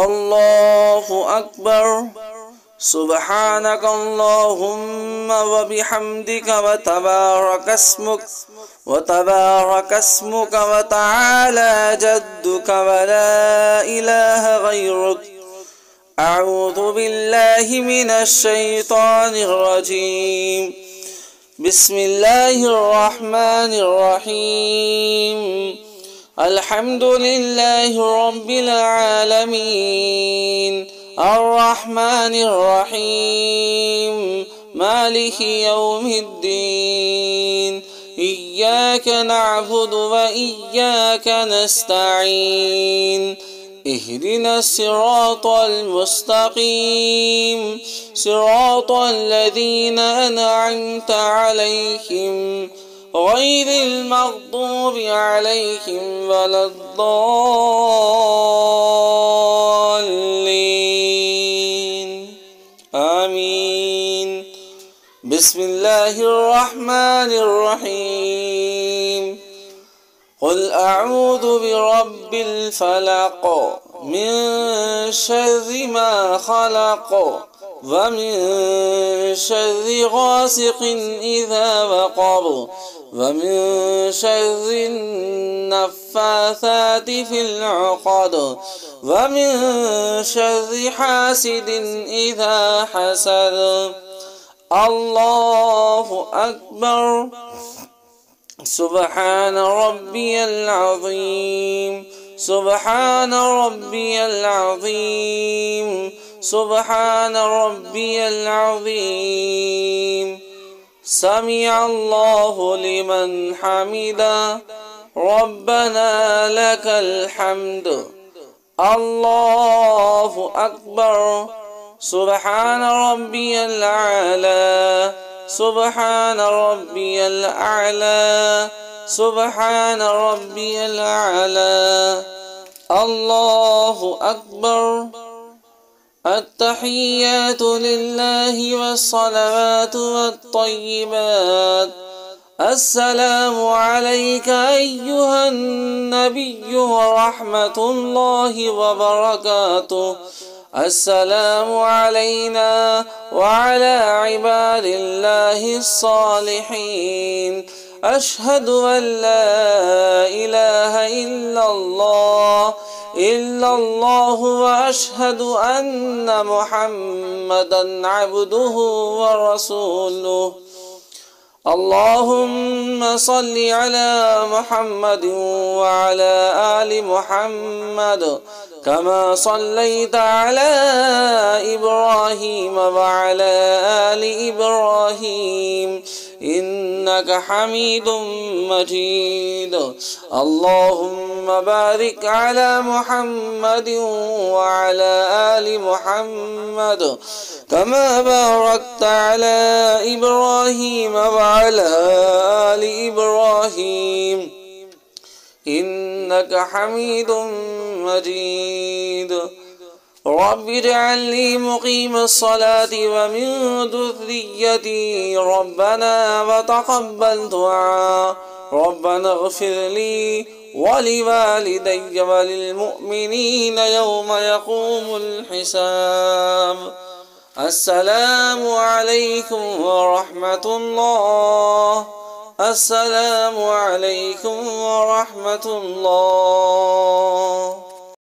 الله أكبر. سبحانك اللهم وبحمدك وتبارك اسمك وتعالى جدك ولا إله غيرك. أعوذ بالله من الشيطان الرجيم. بسم الله الرحمن الرحيم. الحمد لله رب العالمين الرحمن الرحيم مالك يوم الدين. إياك نعبد وإياك نستعين. اهدنا الصراط المستقيم صراط الذين أنعمت عليهم غير المغضوب عليهم ولا الضالين. آمين. بسم الله الرحمن الرحيم. قل أعوذ برب الفلق من شر ما خلق ومن شر غاسق إذا وقب ومن شر النفاثات في العقد ومن شر حاسد إذا حسد. الله أكبر. سبحان ربي العظيم. سبحان ربي العظيم. سبحان ربي العظيم. سمع الله لمن حمده. ربنا لك الحمد. الله أكبر. سبحان ربي الأعلى. سبحان ربي الأعلى. سبحان ربي الأعلى. الله أكبر. التحيات لله والصلوات والطيبات. السلام عليك أيها النبي ورحمة الله وبركاته. السلام علينا وعلى عباد الله الصالحين. أشهد أن لا إله إلا الله وأشهد أن محمدا عبده ورسوله. اللهم صل على محمد وعلى آل محمد كما صليت على إبراهيم وعلى آل إبراهيم إنك حميد مجيد. اللهم بارك على محمد وعلى آل محمد كما باركت على إبراهيم وعلى آل إبراهيم إنك حميد مجيد. رب اجعل لي مقيم الصلاة ومن ذريتي ربنا وتقبل دعاء. ربنا اغفر لي ولوالدي وللمؤمنين يوم يقوم الحساب. السلام عليكم ورحمة الله. السلام عليكم ورحمة الله.